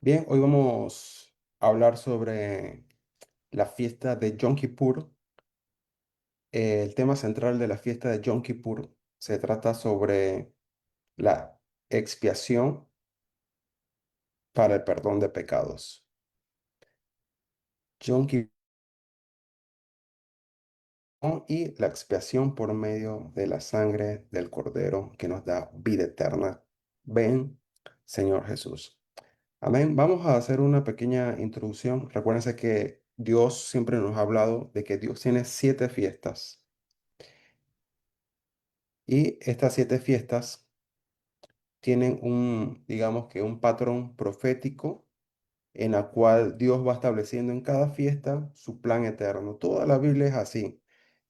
Bien, hoy vamos a hablar sobre la fiesta de Yom Kippur. El tema central de la fiesta de Yom Kippur se trata sobre la expiación para el perdón de pecados. Yom Kippur y la expiación por medio de la sangre del Cordero que nos da vida eterna. Ven, Señor Jesús. Amén. Vamos a hacer una pequeña introducción. Recuérdense que Dios siempre nos ha hablado de que Dios tiene 7 fiestas. Y estas 7 fiestas tienen digamos que un patrón profético en la cual Dios va estableciendo en cada fiesta su plan eterno. Toda la Biblia es así.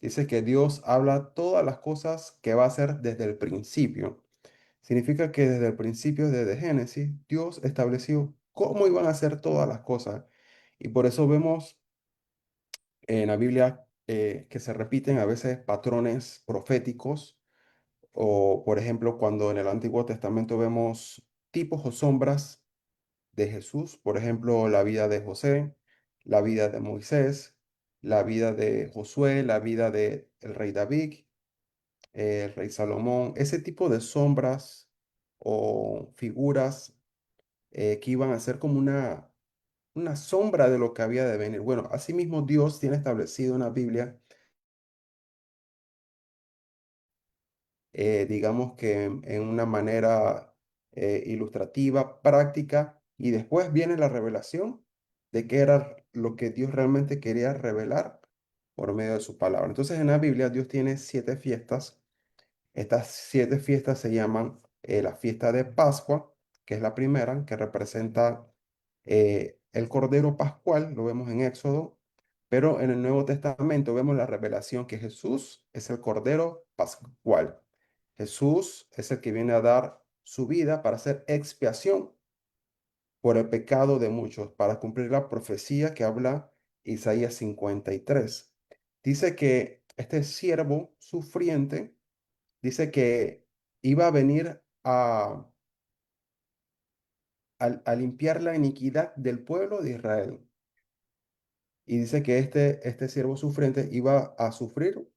Dice que Dios habla todas las cosas que va a hacer desde el principio. Significa que desde el principio, desde Génesis, Dios estableció cómo iban a ser todas las cosas. Y por eso vemos en la Biblia que se repiten a veces patrones proféticos o, por ejemplo, cuando en el Antiguo Testamento vemos tipos o sombras de Jesús, por ejemplo, la vida de José, la vida de Moisés, la vida de Josué, la vida del rey David, el rey Salomón, ese tipo de sombras o figuras que iban a ser como una sombra de lo que había de venir. Bueno, asimismo Dios tiene establecido en la Biblia digamos que en una manera ilustrativa, práctica, y después viene la revelación de qué era lo que Dios realmente quería revelar por medio de su palabra. Entonces en la Biblia Dios tiene 7 fiestas. Estas 7 fiestas se llaman la fiesta de Pascua, que es la primera, que representa el Cordero Pascual, lo vemos en Éxodo, pero en el Nuevo Testamento vemos la revelación que Jesús es el Cordero Pascual. Jesús es el que viene a dar su vida para hacer expiación por el pecado de muchos, para cumplir la profecía que habla Isaías 53. Dice que este siervo sufriente, dice que iba a venir a limpiar la iniquidad del pueblo de Israel. Y dice que este siervo sufriente iba a sufrir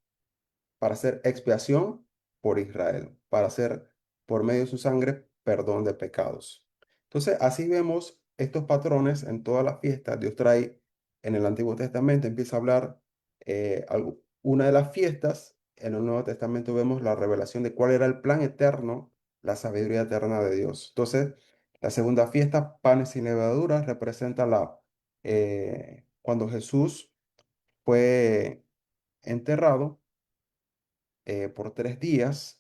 para hacer expiación por Israel, para hacer por medio de su sangre perdón de pecados. Entonces, así vemos estos patrones en todas las fiestas. Dios trae en el Antiguo Testamento, empieza a hablar una de las fiestas. En el Nuevo Testamento vemos la revelación de cuál era el plan eterno, la sabiduría eterna de Dios. Entonces, la segunda fiesta, panes sin levadura, representa cuando Jesús fue enterrado por 3 días,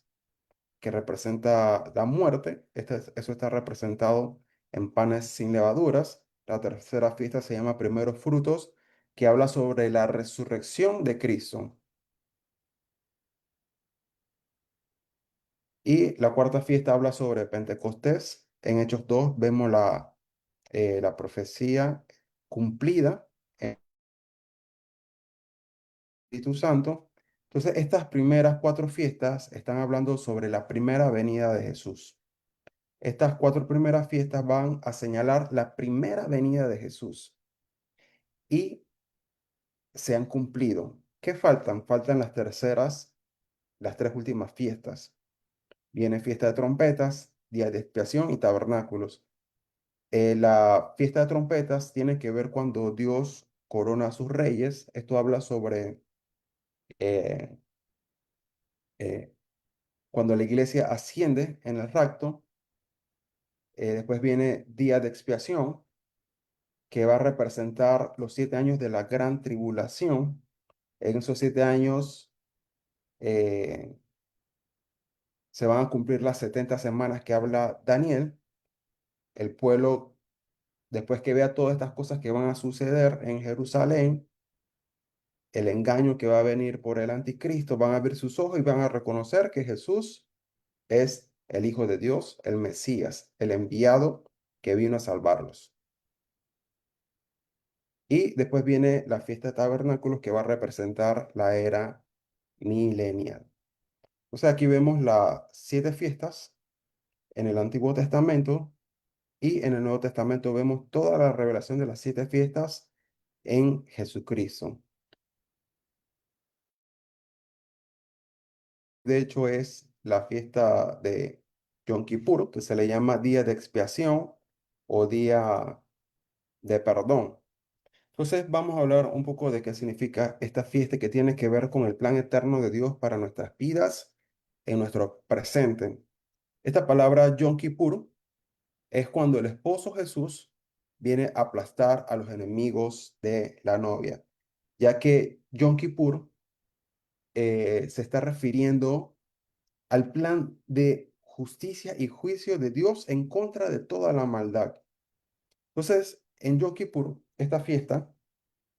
que representa la muerte. Eso está representado en panes sin levaduras. La tercera fiesta se llama Primeros Frutos, que habla sobre la resurrección de Cristo. Y la cuarta fiesta habla sobre Pentecostés. En Hechos 2 vemos la profecía cumplida en el Espíritu Santo. Entonces, estas primeras 4 fiestas están hablando sobre la primera venida de Jesús. Estas 4 primeras fiestas van a señalar la primera venida de Jesús y se han cumplido. ¿Qué faltan? Faltan las terceras, las 3 últimas fiestas. Viene fiesta de trompetas, día de expiación y tabernáculos. La fiesta de trompetas tiene que ver cuando Dios corona a sus reyes. Esto habla sobre eh, eh, cuando la iglesia asciende en el rapto. Después viene día de expiación, que va a representar los 7 años de la gran tribulación. En esos 7 años eh, se van a cumplir las 70 semanas que habla Daniel. El pueblo, después que vea todas estas cosas que van a suceder en Jerusalén, el engaño que va a venir por el anticristo, van a abrir sus ojos y van a reconocer que Jesús es el Hijo de Dios, el Mesías, el enviado que vino a salvarlos. Y después viene la fiesta de tabernáculos, que va a representar la era milenial. O sea, aquí vemos las 7 fiestas en el Antiguo Testamento Y en el Nuevo Testamento vemos toda la revelación de las 7 fiestas en Jesucristo. De hecho, es la fiesta de Yom Kippur, que se le llama día de expiación o día de perdón. Entonces, vamos a hablar un poco de qué significa esta fiesta que tiene que ver con el plan eterno de Dios para nuestras vidas en nuestro presente. Esta palabra Yom Kippur es cuando el esposo Jesús viene a aplastar a los enemigos de la novia, ya que Yom Kippur se está refiriendo al plan de justicia y juicio de Dios en contra de toda la maldad. Entonces, en Yom Kippur, esta fiesta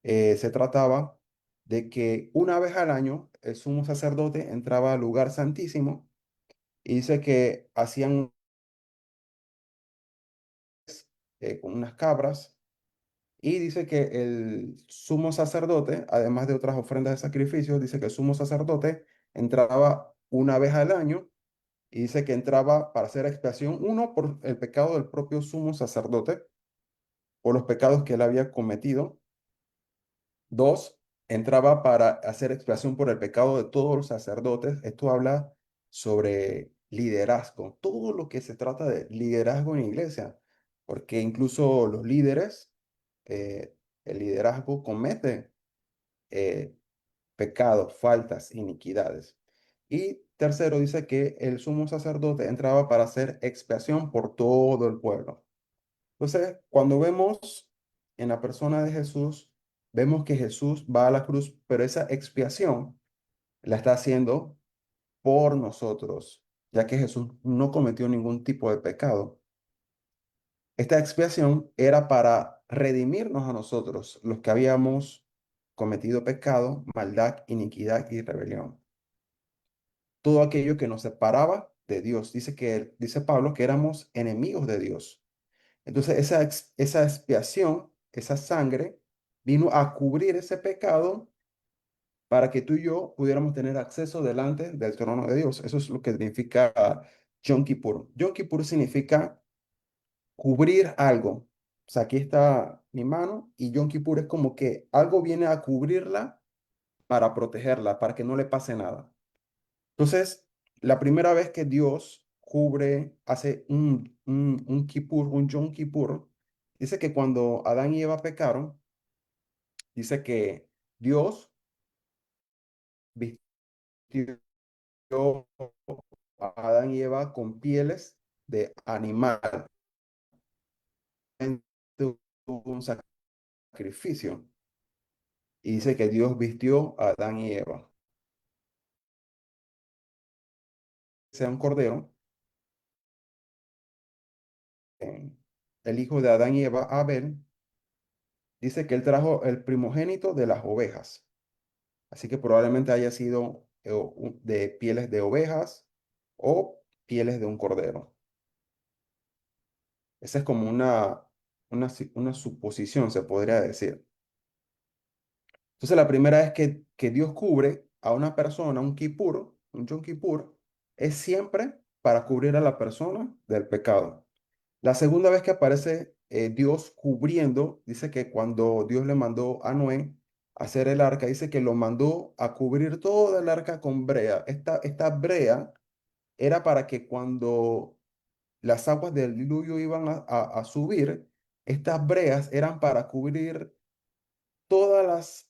se trataba de que una vez al año el sumo sacerdote entraba al lugar santísimo y dice que hacían con unas cabras. Y dice que el sumo sacerdote, además de otras ofrendas de sacrificios, dice que el sumo sacerdote entraba una vez al año y dice que entraba para hacer expiación, uno, por el pecado del propio sumo sacerdote, por los pecados que él había cometido. Dos, entraba para hacer expiación por el pecado de todos los sacerdotes. Esto habla sobre liderazgo, todo lo que se trata de liderazgo en iglesia, porque incluso los líderes, el liderazgo comete eh, pecados, faltas, iniquidades. Y tercero, dice que el sumo sacerdote entraba para hacer expiación por todo el pueblo. Entonces, cuando vemos en la persona de Jesús, vemos que Jesús va a la cruz, pero esa expiación la está haciendo por nosotros, ya que Jesús no cometió ningún tipo de pecado. Esta expiación era para redimirnos a nosotros, los que habíamos cometido pecado, maldad, iniquidad y rebelión. Todo aquello que nos separaba de Dios. Dice Pablo que éramos enemigos de Dios. Entonces, esa expiación, esa sangre, vino a cubrir ese pecado para que tú y yo pudiéramos tener acceso delante del trono de Dios. Eso es lo que significa Yom Kippur. Yom Kippur significa cubrir algo. O sea, aquí está mi mano y Yom Kippur es como que algo viene a cubrirla para protegerla, para que no le pase nada. Entonces, la primera vez que Dios hace un Kippur, un Yom Kippur, dice que cuando Adán y Eva pecaron, dice que Dios vistió a Adán y Eva con pieles de animal. Hubo un sacrificio. Y dice que Dios vistió a Adán y Eva. Sea un cordero, eh, el hijo de Adán y Eva, Abel, dice que él trajo el primogénito de las ovejas. Así que probablemente haya sido de pieles de ovejas o pieles de un cordero. Esa es como una suposición, se podría decir. Entonces, la primera vez que Dios cubre a una persona, un Kippur, un Yom Kippur, es siempre para cubrir a la persona del pecado. La segunda vez que aparece Dios cubriendo, dice que cuando Dios le mandó a Noé a hacer el arca, dice que lo mandó a cubrir toda el arca con brea. Esta brea era para que cuando las aguas del diluvio iban a subir, estas breas eran para cubrir todas las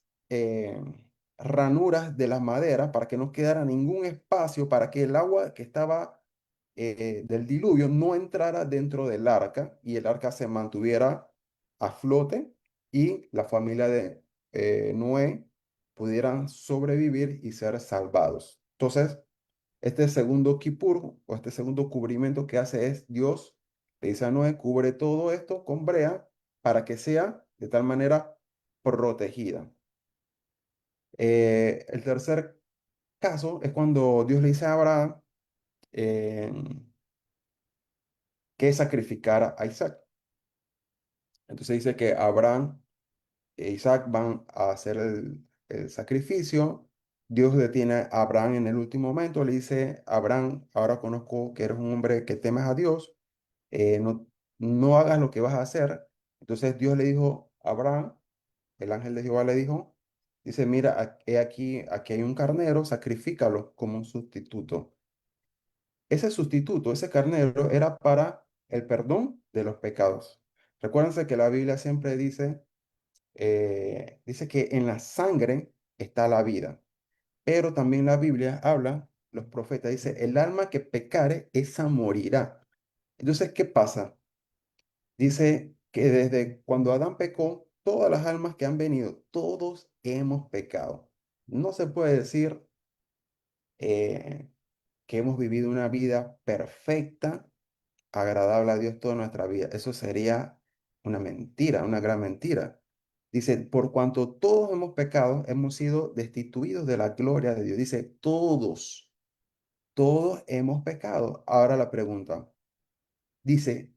ranuras de las maderas para que no quedara ningún espacio para que el agua que estaba del diluvio no entrara dentro del arca y el arca se mantuviera a flote y la familia de Noé pudieran sobrevivir y ser salvados. Entonces, este segundo Kippur o este segundo cubrimiento que hace es Dios le dice a Noé, cubre todo esto con brea para que sea de tal manera protegida. El tercer caso es cuando Dios le dice a Abraham eh, que sacrificara a Isaac. Entonces dice que Abraham e Isaac van a hacer el sacrificio. Dios detiene a Abraham en el último momento, le dice, Abraham, ahora conozco que eres un hombre que temes a Dios. No, no hagas lo que vas a hacer. Entonces Dios le dijo a Abraham, el ángel de Jehová le dijo, dice, mira, he aquí hay un carnero, sacrifícalo como un sustituto. Ese sustituto, ese carnero, era para el perdón de los pecados. Recuérdense que la Biblia siempre dice que en la sangre está la vida, pero también la Biblia habla, los profetas, dice, el alma que pecare, esa morirá. Entonces, ¿qué pasa? Dice que desde cuando Adán pecó, todas las almas que han venido, todos hemos pecado. No se puede decir eh, que hemos vivido una vida perfecta, agradable a Dios toda nuestra vida. Eso sería una mentira, una gran mentira. Dice, por cuanto todos hemos pecado, hemos sido destituidos de la gloria de Dios. Dice, todos hemos pecado. Ahora la pregunta, dice,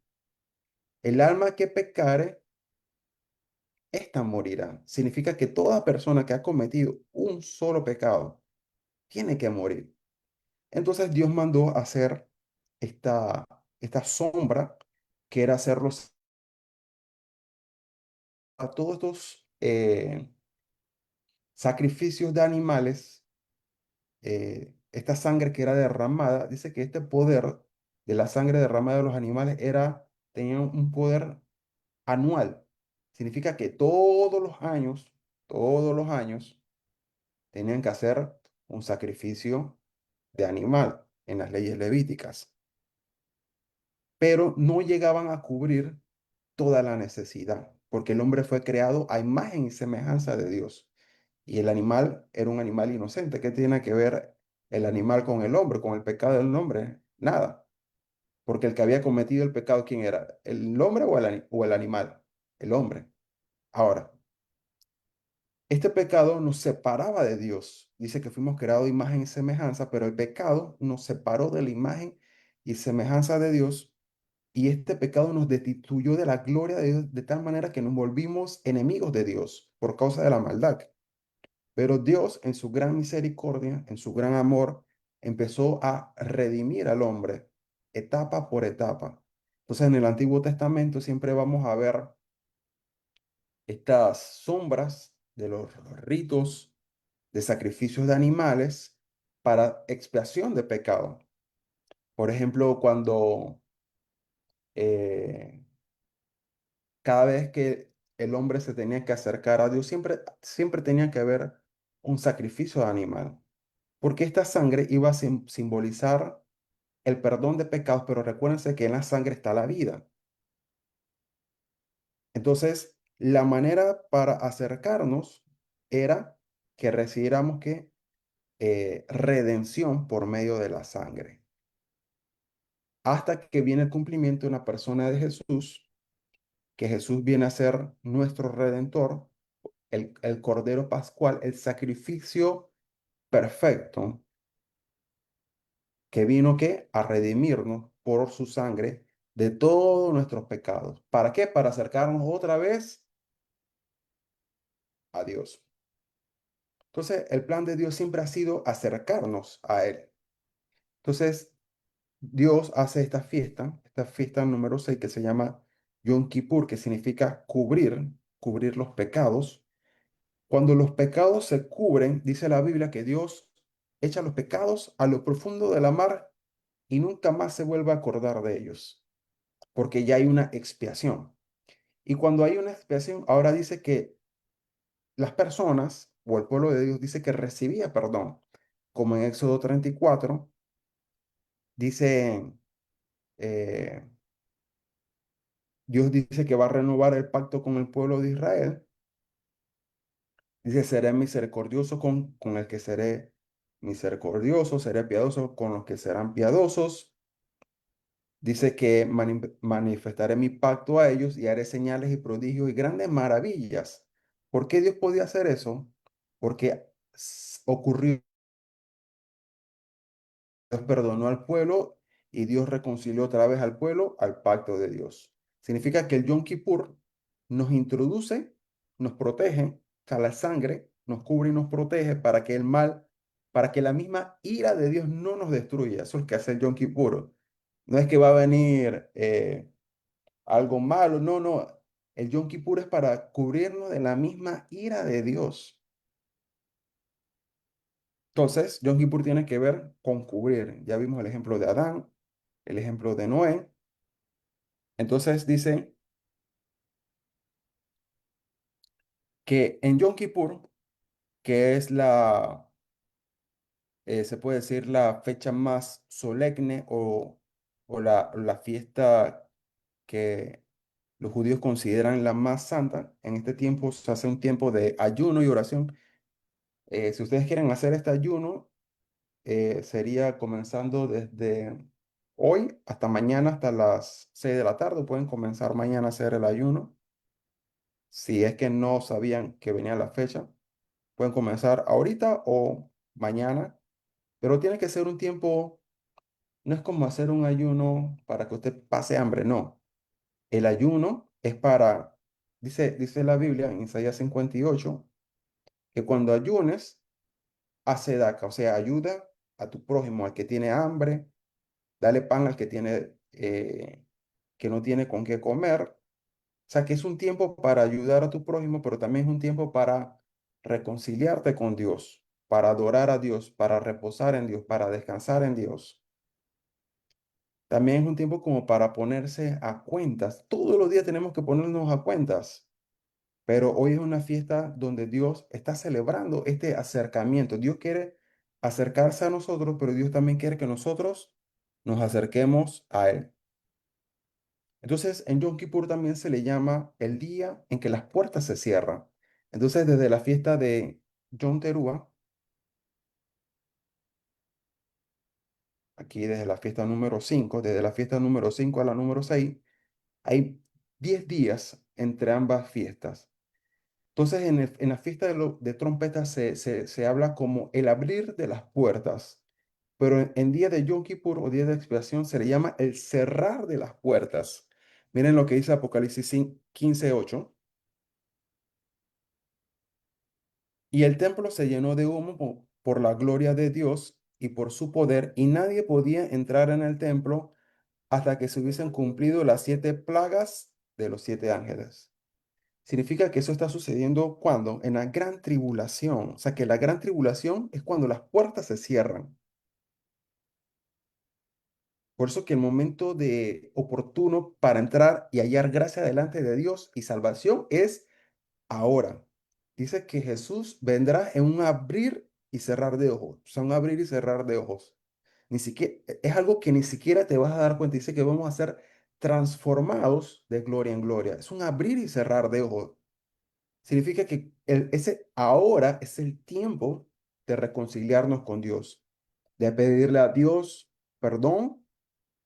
el alma que pecare, esta morirá. Significa que toda persona que ha cometido un solo pecado tiene que morir. Entonces Dios mandó a hacer esta, esta sombra, que era hacerlos a todos estos sacrificios de animales, esta sangre que era derramada. Dice que este poder de la sangre derramada de los animales tenía un poder anual. Significa que todos los años, tenían que hacer un sacrificio de animal en las leyes levíticas, pero no llegaban a cubrir toda la necesidad, porque el hombre fue creado a imagen y semejanza de Dios. Y el animal era un animal inocente. ¿Qué tiene que ver el animal con el hombre, con el pecado del hombre? Nada, porque el que había cometido el pecado, ¿quién era? ¿El hombre o el animal? El hombre. Ahora, este pecado nos separaba de Dios. Dice que fuimos creados de imagen y semejanza, pero el pecado nos separó de la imagen y semejanza de Dios, y este pecado nos destituyó de la gloria de Dios de tal manera que nos volvimos enemigos de Dios por causa de la maldad. Pero Dios, en su gran misericordia, en su gran amor, empezó a redimir al hombre etapa por etapa. Entonces, en el Antiguo Testamento siempre vamos a ver estas sombras de los ritos de sacrificios de animales para expiación de pecado. Por ejemplo, cuando eh, cada vez que el hombre se tenía que acercar a Dios, siempre tenía que haber un sacrificio de animal, porque esta sangre iba a simbolizar el perdón de pecados, pero recuérdense que en la sangre está la vida. Entonces, la manera para acercarnos era que recibiéramos redención por medio de la sangre, hasta que viene el cumplimiento de una persona de Jesús, que Jesús viene a ser nuestro redentor, el Cordero Pascual, el sacrificio perfecto, que vino a redimirnos por su sangre de todos nuestros pecados. ¿Para qué? Para acercarnos otra vez a Dios. Entonces, el plan de Dios siempre ha sido acercarnos a Él. Entonces, Dios hace esta fiesta número 6 que se llama Yom Kippur, que significa cubrir los pecados. Cuando los pecados se cubren, dice la Biblia que Dios echa los pecados a lo profundo de la mar y nunca más se vuelve a acordar de ellos, porque ya hay una expiación. Y cuando hay una expiación, ahora dice que las personas o el pueblo de Dios dice que recibía perdón, como en Éxodo 34, dice, eh, Dios dice que va a renovar el pacto con el pueblo de Israel. Dice, seré misericordioso con el que seré misericordioso, seré piadoso con los que serán piadosos. Dice que manifestaré mi pacto a ellos y haré señales y prodigios y grandes maravillas. ¿Por qué Dios podía hacer eso? Porque ocurrió, Dios perdonó al pueblo y Dios reconcilió otra vez al pueblo al pacto de Dios. Significa que el Yom Kippur nos introduce, nos protege, o sea, la sangre nos cubre y nos protege para que el mal, para que la misma ira de Dios no nos destruya. Eso es lo que hace el Yom Kippur. No es que va a venir algo malo. No, no. El Yom Kippur es para cubrirnos de la misma ira de Dios. Entonces, Yom Kippur tiene que ver con cubrir. Ya vimos el ejemplo de Adán, el ejemplo de Noé. Entonces dice que en Yom Kippur, que es se puede decir la fecha más solemne o la fiesta que los judíos consideran la más santa, en este tiempo se hace un tiempo de ayuno y oración. Si ustedes quieren hacer este ayuno, sería comenzando desde hoy hasta mañana, hasta las 6 de la tarde. Pueden comenzar mañana a hacer el ayuno. Si es que no sabían que venía la fecha, pueden comenzar ahorita o mañana, pero tiene que ser un tiempo, no es como hacer un ayuno para que usted pase hambre, no. El ayuno es para, dice la Biblia en Isaías 58, que cuando ayunes, hace daca, o sea, ayuda a tu prójimo, al que tiene hambre, dale pan al que tiene, que no tiene con qué comer. O sea, que es un tiempo para ayudar a tu prójimo, pero también es un tiempo para reconciliarte con Dios, para adorar a Dios, para reposar en Dios, para descansar en Dios. También es un tiempo como para ponerse a cuentas. Todos los días tenemos que ponernos a cuentas. Pero hoy es una fiesta donde Dios está celebrando este acercamiento. Dios quiere acercarse a nosotros, pero Dios también quiere que nosotros nos acerquemos a Él. Entonces, en Yom Kippur también se le llama el día en que las puertas se cierran. Entonces, desde la fiesta de Yom Teruah, aquí desde la fiesta número 5, desde la fiesta número 5 a la número 6, hay 10 días entre ambas fiestas. Entonces, en la fiesta de trompetas se habla como el abrir de las puertas, pero en día de Yom Kippur o día de expiación se le llama el cerrar de las puertas. Miren lo que dice Apocalipsis 15:8. Y el templo se llenó de humo por la gloria de Dios y por su poder, y nadie podía entrar en el templo hasta que se hubiesen cumplido las 7 plagas de los 7 ángeles. Significa que eso está sucediendo cuando en la gran tribulación, o sea que la gran tribulación es cuando las puertas se cierran. Por eso que el momento de oportuno para entrar y hallar gracia delante de Dios y salvación es ahora. Dice que Jesús vendrá en un abrir y cerrar de ojos, o sea, un abrir y cerrar de ojos. Ni siquiera, es algo que ni siquiera te vas a dar cuenta. Dice que vamos a ser transformados de gloria en gloria. Es un abrir y cerrar de ojos. Significa que ese ahora es el tiempo de reconciliarnos con Dios, de pedirle a Dios perdón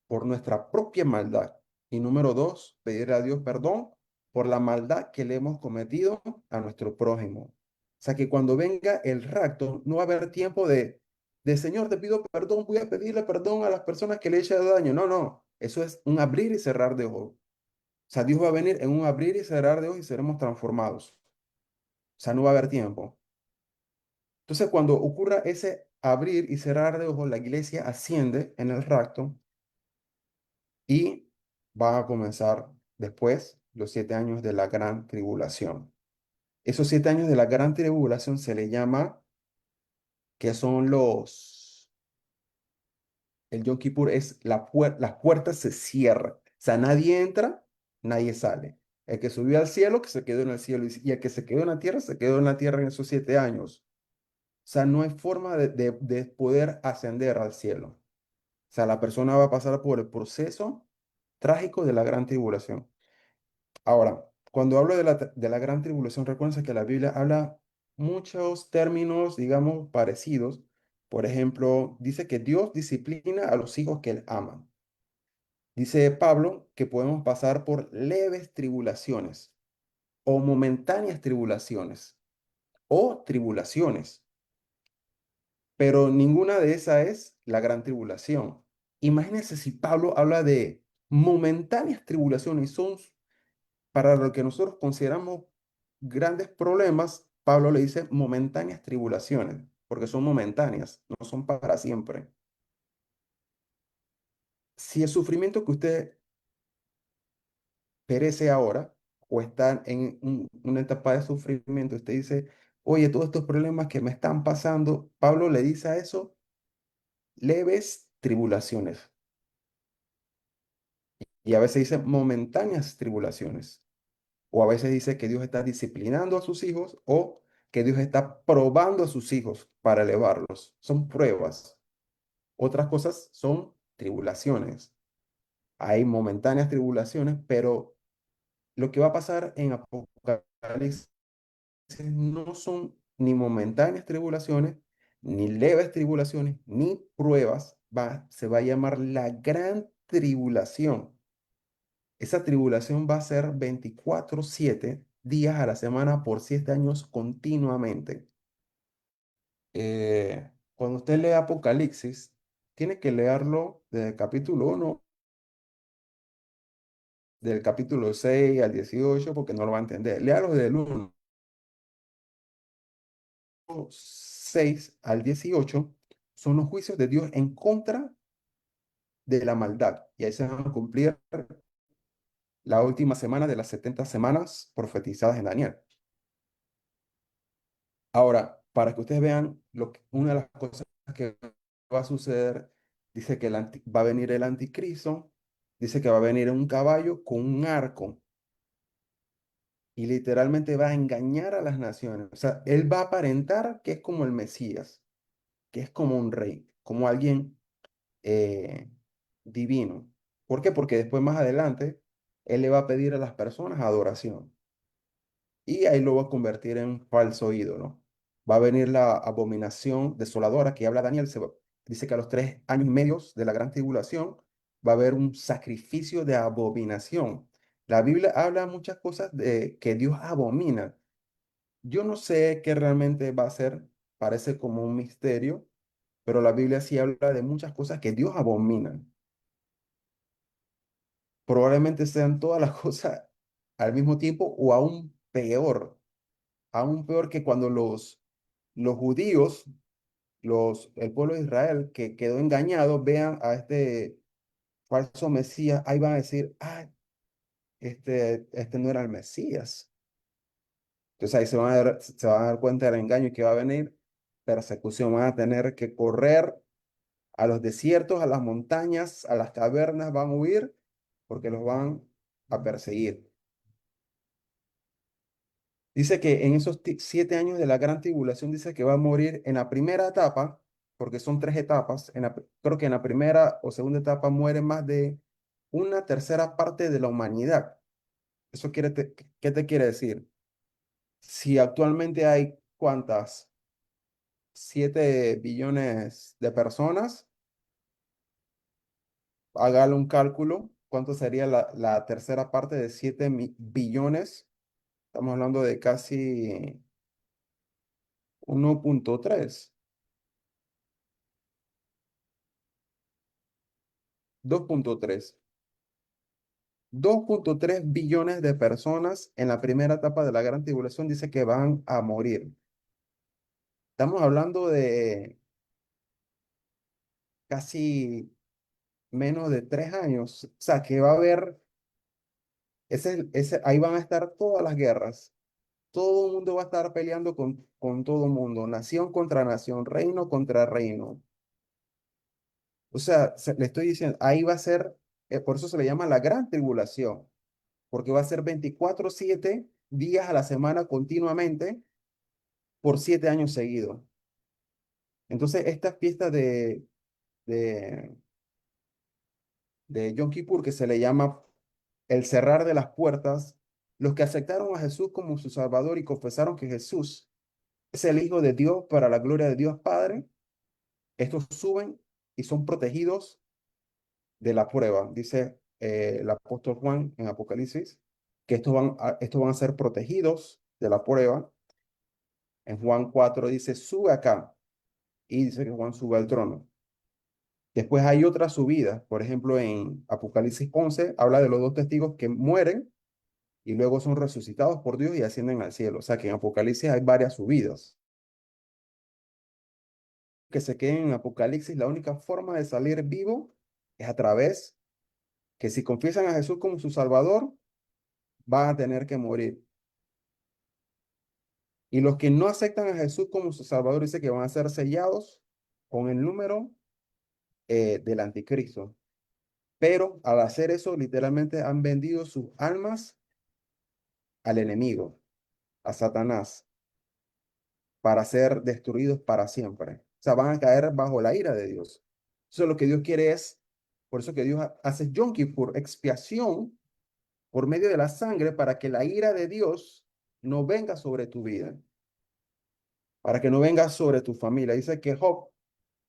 por nuestra propia maldad. Y número dos, pedirle a Dios perdón por la maldad que le hemos cometido a nuestro prójimo. O sea que cuando venga el rapto, no va a haber tiempo de Señor, te pido perdón, voy a pedirle perdón a las personas que le he hecho daño. No, no, eso es un abrir y cerrar de ojos. O sea, Dios va a venir en un abrir y cerrar de ojos y seremos transformados. O sea, no va a haber tiempo. Entonces, cuando ocurra ese abrir y cerrar de ojos, la iglesia asciende en el rapto y va a comenzar después los 7 años de la gran tribulación. Esos 7 años de la gran tribulación se le llama que son el Yom Kippur es las puertas se cierran. O sea, nadie entra, nadie sale. El que subió al cielo, que se quedó en el cielo, y el que se quedó en la tierra, se quedó en la tierra en esos 7 años. O sea, no hay forma de poder ascender al cielo. O sea, la persona va a pasar por el proceso trágico de la gran tribulación. Ahora, cuando hablo de la gran tribulación, recuerden que la Biblia habla muchos términos, digamos, parecidos. Por ejemplo, dice que Dios disciplina a los hijos que él ama. Dice Pablo que podemos pasar por leves tribulaciones o momentáneas tribulaciones o tribulaciones, pero ninguna de esas es la gran tribulación. Imagínense si Pablo habla de momentáneas tribulaciones, son para lo que nosotros consideramos grandes problemas, Pablo le dice momentáneas tribulaciones, porque son momentáneas, no son para siempre. Si el sufrimiento que usted perece ahora o está en una etapa de sufrimiento, usted dice, oye, todos estos problemas que me están pasando, Pablo le dice a eso leves tribulaciones. Y a veces dice momentáneas tribulaciones. O a veces dice que Dios está disciplinando a sus hijos o que Dios está probando a sus hijos para elevarlos. Son pruebas. Otras cosas son tribulaciones. Hay momentáneas tribulaciones, pero lo que va a pasar en Apocalipsis no son ni momentáneas tribulaciones, ni leves tribulaciones, ni pruebas. Se va a llamar la gran tribulación. Esa tribulación va a ser 24/7 días a la semana por 7 años continuamente. Cuando usted lee Apocalipsis, tiene que leerlo desde el capítulo 1, del capítulo 6 al 18, porque no lo va a entender. Léalo desde el 1, 6 al 18, son los juicios de Dios en contra de la maldad. Y ahí se van a cumplir la última semana de las 70 semanas profetizadas en Daniel. Ahora, para que ustedes vean una de las cosas que va a suceder, dice que va a venir el anticristo, dice que va a venir un caballo con un arco y literalmente va a engañar a las naciones. O sea, él va a aparentar que es como el Mesías, que es como un rey, como alguien eh, divino. ¿Por qué? Porque después más adelante, él le va a pedir a las personas adoración y ahí lo va a convertir en falso ídolo. Va a venir la abominación desoladora que habla Daniel. Dice que a los 3 años y medio de la gran tribulación va a haber un sacrificio de abominación. La Biblia habla muchas cosas de que Dios abomina. Yo no sé qué realmente va a ser, parece como un misterio, pero la Biblia sí habla de muchas cosas que Dios abomina. Probablemente sean todas las cosas al mismo tiempo o aún peor que cuando los judíos, el pueblo de Israel que quedó engañado, vean a este falso Mesías, ahí van a decir, ah, este no era el Mesías. Entonces ahí se van a dar cuenta del engaño que va a venir, persecución, van a tener que correr a los desiertos, a las montañas, a las cavernas, van a huir porque los van a perseguir. Dice que en esos 7 años de la gran tribulación, dice que va a morir en la primera etapa, porque son 3 etapas. Creo que en la primera o segunda etapa muere más de una tercera parte de la humanidad. ¿Eso qué te quiere decir? Si actualmente hay cuántas, 7 billones de personas, hágale un cálculo, ¿cuánto sería la tercera parte de 7 billones? Estamos hablando de casi 1,3. 2,3. 2,3 billones de personas en la primera etapa de la gran tribulación dice que van a morir. Estamos hablando de casi menos de 3 años. O sea, que va a haber, ahí van a estar todas las guerras. Todo el mundo va a estar peleando con todo el mundo, nación contra nación, reino contra reino. O sea, le estoy diciendo, ahí va a ser, por eso se le llama la gran tribulación, porque va a ser 24/7 días a la semana continuamente por 7 años seguidos. Entonces, esta fiesta de, de Yom Kippur, que se le llama el cerrar de las puertas, los que aceptaron a Jesús como su Salvador y confesaron que Jesús es el Hijo de Dios para la gloria de Dios Padre, estos suben y son protegidos de la prueba. Dice el apóstol Juan en Apocalipsis que estos van a ser protegidos de la prueba. En Juan 4 dice, sube acá. Y dice que Juan sube al trono. Después hay otras subidas, por ejemplo, en Apocalipsis 11 habla de los dos testigos que mueren y luego son resucitados por Dios y ascienden al cielo. O sea que en Apocalipsis hay varias subidas. Que se queden en Apocalipsis, la única forma de salir vivo es a través que si confiesan a Jesús como su Salvador, van a tener que morir. Y los que no aceptan a Jesús como su Salvador dice que van a ser sellados con el número del anticristo. Pero al hacer eso, literalmente han vendido sus almas al enemigo, a Satanás, para ser destruidos para siempre. O sea, van a caer bajo la ira de Dios. Eso es lo que Dios quiere es, por eso que Dios hace Yom Kippur, expiación por medio de la sangre para que la ira de Dios no venga sobre tu vida, para que no venga sobre tu familia. Dice que Job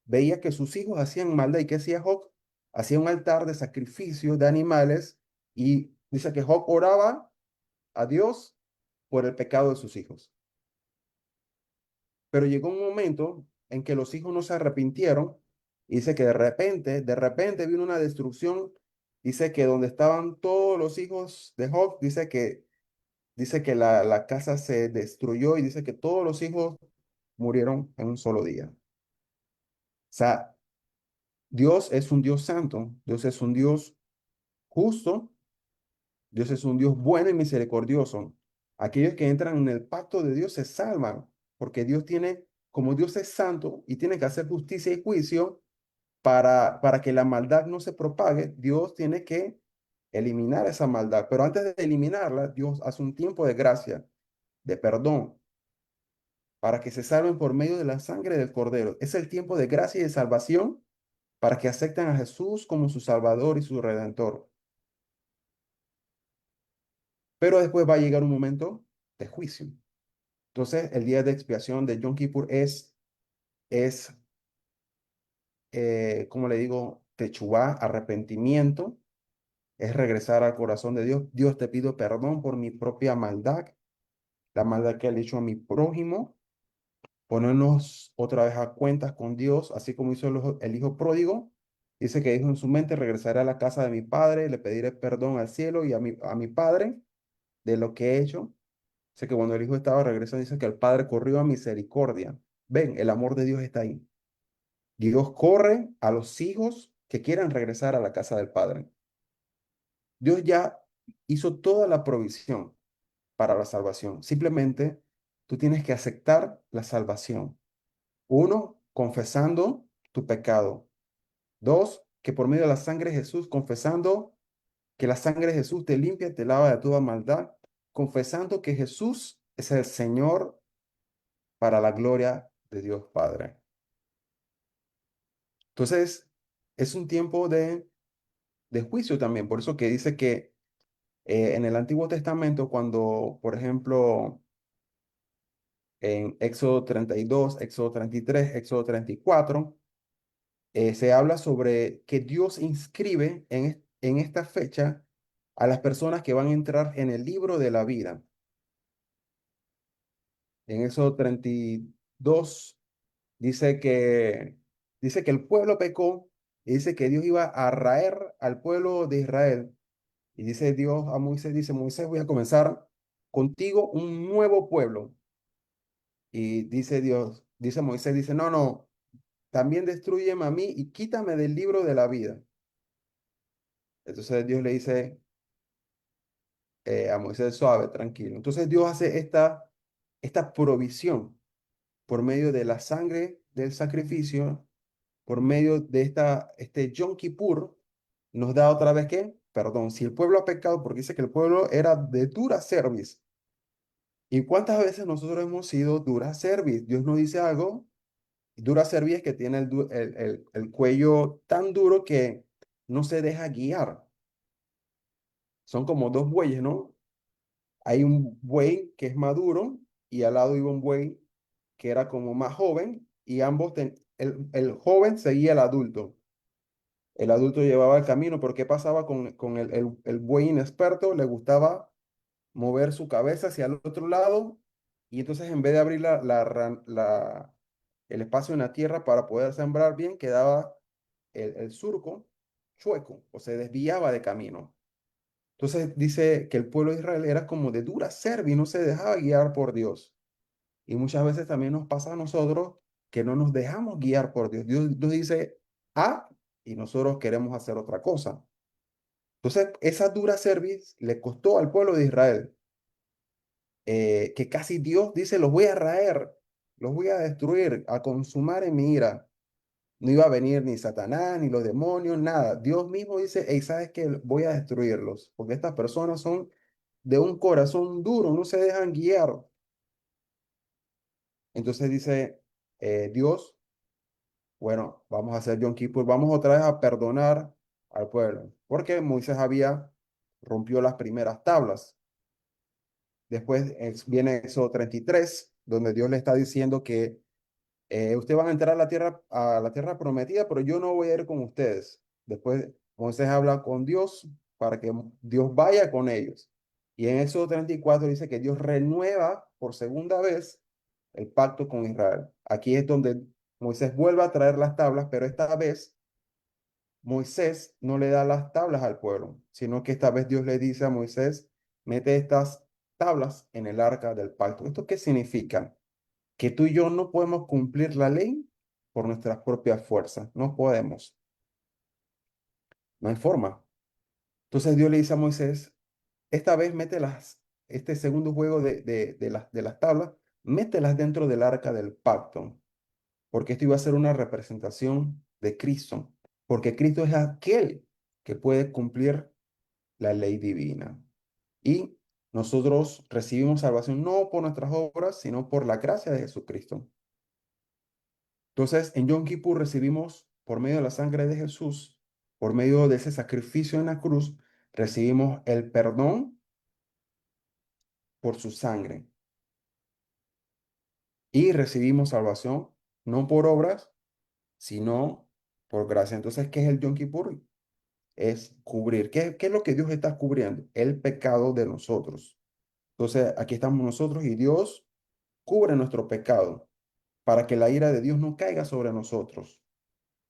veía que sus hijos hacían maldad y que hacía Job, hacía un altar de sacrificio de animales y dice que Job oraba a Dios por el pecado de sus hijos. Pero llegó un momento en que los hijos no se arrepintieron y dice que de repente vino una destrucción. Dice que donde estaban todos los hijos de Job, dice que la casa se destruyó y dice que todos los hijos murieron en un solo día. O sea, Dios es un Dios santo, Dios es un Dios justo, Dios es un Dios bueno y misericordioso. Aquellos que entran en el pacto de Dios se salvan, porque Dios tiene, como Dios es santo y tiene que hacer justicia y juicio para que la maldad no se propague, Dios tiene que eliminar esa maldad. Pero antes de eliminarla, Dios hace un tiempo de gracia, de perdón, para que se salven por medio de la sangre del Cordero. Es el tiempo de gracia y de salvación para que acepten a Jesús como su Salvador y su Redentor. Pero después va a llegar un momento de juicio. Entonces, el día de expiación de Yom Kippur es como le digo, techubá, arrepentimiento, es regresar al corazón de Dios. Dios, te pido perdón por mi propia maldad, la maldad que he hecho a mi prójimo, ponernos otra vez a cuentas con Dios, así como hizo el hijo pródigo. Dice que dijo en su mente, regresaré a la casa de mi padre, le pediré perdón al cielo y a mi padre de lo que he hecho. Dice que cuando el hijo estaba regresando, dice que el padre corrió a misericordia. Ven, el amor de Dios está ahí. Dios corre a los hijos que quieran regresar a la casa del padre. Dios ya hizo toda la provisión para la salvación. Simplemente tú tienes que aceptar la salvación. Uno, confesando tu pecado. Dos, que por medio de la sangre de Jesús, confesando que la sangre de Jesús te limpia, te lava de toda maldad, confesando que Jesús es el Señor para la gloria de Dios Padre. Entonces, es un tiempo de juicio también. Por eso que dice que en el Antiguo Testamento, cuando, por ejemplo, en Éxodo 32, Éxodo 33, Éxodo 34, se habla sobre que Dios inscribe en esta fecha a las personas que van a entrar en el libro de la vida. En Éxodo 32 dice que el pueblo pecó y dice que Dios iba a raer al pueblo de Israel. Y dice Dios a Moisés, dice, Moisés, voy a comenzar contigo un nuevo pueblo. Y dice Dios, dice Moisés, dice, no, no, también destrúyeme a mí y quítame del libro de la vida. Entonces Dios le dice a Moisés, suave, tranquilo. Entonces Dios hace esta provisión por medio de la sangre del sacrificio, por medio de este Yom Kippur, nos da otra vez que, perdón, si el pueblo ha pecado, porque dice que el pueblo era de dura cerviz. ¿Y cuántas veces nosotros hemos sido dura cerviz? Dios nos dice algo. Dura cerviz es que tiene el cuello tan duro que no se deja guiar. Son como dos bueyes, ¿no? Hay un buey que es maduro y al lado iba un buey que era como más joven y ambos, el joven seguía al adulto. El adulto llevaba el camino, pero ¿qué pasaba con el buey inexperto? Le gustaba mover su cabeza hacia el otro lado y entonces en vez de abrir el espacio en la tierra para poder sembrar bien, quedaba el surco chueco o se desviaba de camino. Entonces dice que el pueblo de Israel era como de dura cerviz, no se dejaba guiar por Dios. Y muchas veces también nos pasa a nosotros que no nos dejamos guiar por Dios. Dios nos dice A y nosotros queremos hacer otra cosa. Entonces, esa dura cerviz le costó al pueblo de Israel, que casi Dios dice, los voy a raer, los voy a destruir, a consumar en mi ira. No iba a venir ni Satanás, ni los demonios, nada. Dios mismo dice, hey, ¿sabes qué? Voy a destruirlos, porque estas personas son de un corazón duro, no se dejan guiar. Entonces dice Dios, bueno, vamos a hacer Yom Kippur, vamos otra vez a perdonar al pueblo, porque Moisés había rompió las primeras tablas. Después viene Éxodo 33, donde Dios le está diciendo que ustedes van a entrar a la tierra prometida, pero yo no voy a ir con ustedes. Después Moisés habla con Dios para que Dios vaya con ellos. Y en Éxodo 34 dice que Dios renueva por segunda vez el pacto con Israel. Aquí es donde Moisés vuelve a traer las tablas, pero esta vez Moisés no le da las tablas al pueblo, sino que esta vez Dios le dice a Moisés, mete estas tablas en el arca del pacto. ¿Esto qué significa? Que tú y yo no podemos cumplir la ley por nuestras propias fuerzas. No podemos. No hay forma. Entonces Dios le dice a Moisés, esta vez este segundo juego de las tablas, mételas dentro del arca del pacto, porque esto iba a ser una representación de Cristo, porque Cristo es aquel que puede cumplir la ley divina. Y nosotros recibimos salvación no por nuestras obras, sino por la gracia de Jesucristo. Entonces, en Yom Kippur recibimos, por medio de la sangre de Jesús, por medio de ese sacrificio en la cruz, recibimos el perdón por su sangre y recibimos salvación no por obras, sino por gracia. Entonces, ¿qué es el Yom Kippur? Es cubrir. ¿Qué es lo que Dios está cubriendo? El pecado de nosotros. Entonces, aquí estamos nosotros y Dios cubre nuestro pecado para que la ira de Dios no caiga sobre nosotros,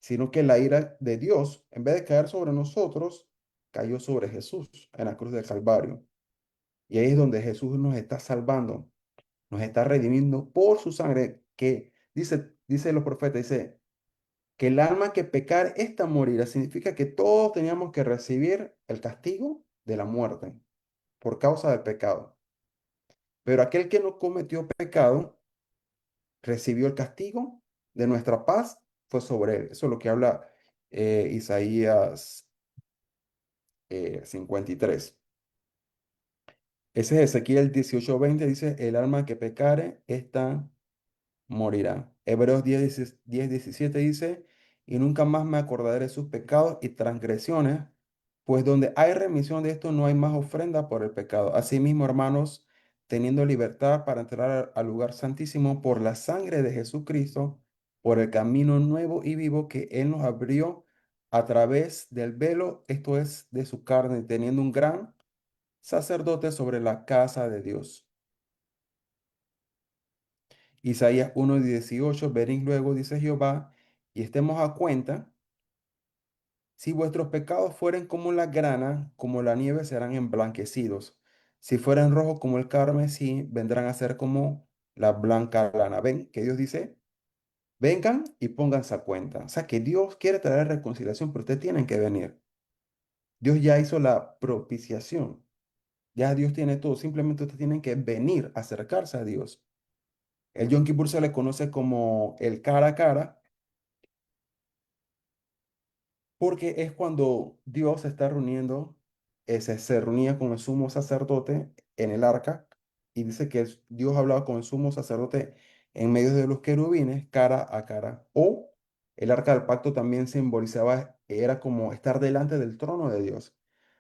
sino que la ira de Dios, en vez de caer sobre nosotros, cayó sobre Jesús en la cruz del Calvario. Y ahí es donde Jesús nos está salvando, nos está redimiendo por su sangre, que dice los profetas, dice, que el alma que pecar, esta morirá. Significa que todos teníamos que recibir el castigo de la muerte por causa del pecado. Pero aquel que no cometió pecado, recibió el castigo de nuestra paz, fue sobre él. Eso es lo que habla Isaías 53. Ese es Ezequiel 18:20, dice, el alma que pecare, esta morirá. Hebreos 10:17 dice, y nunca más me acordaré de sus pecados y transgresiones, pues donde hay remisión de esto no hay más ofrenda por el pecado. Asimismo, hermanos, teniendo libertad para entrar al lugar santísimo por la sangre de Jesucristo, por el camino nuevo y vivo que Él nos abrió a través del velo, esto es, de su carne, teniendo un gran sacerdote sobre la casa de Dios. Isaías 1:18, venid luego, dice Jehová, y estemos a cuenta, si vuestros pecados fueren como la grana, como la nieve serán emblanquecidos. Si fueren rojos como el carmesí, vendrán a ser como la blanca lana. Ven, que Dios dice, vengan y pónganse a cuenta. O sea, que Dios quiere traer reconciliación, pero ustedes tienen que venir. Dios ya hizo la propiciación. Ya Dios tiene todo. Simplemente ustedes tienen que venir, acercarse a Dios. El Yom Kippur se le conoce como el cara a cara, porque es cuando Dios se está reuniendo, se reunía con el sumo sacerdote en el arca, y dice que Dios hablaba con el sumo sacerdote en medio de los querubines, cara a cara. O el arca del pacto también simbolizaba, era como estar delante del trono de Dios.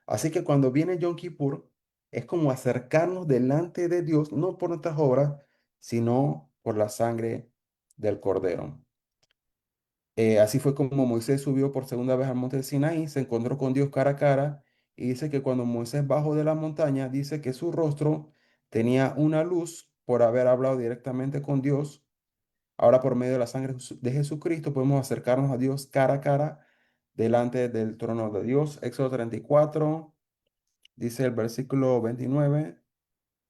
Así que cuando viene Yom Kippur, es como acercarnos delante de Dios, no por nuestras obras, sino por la sangre del Cordero. Así fue como Moisés subió por segunda vez al monte de Sinaí, se encontró con Dios cara a cara y dice que cuando Moisés bajó de la montaña, dice que su rostro tenía una luz por haber hablado directamente con Dios. Ahora por medio de la sangre de Jesucristo podemos acercarnos a Dios cara a cara delante del trono de Dios. Éxodo 34, dice el versículo 29.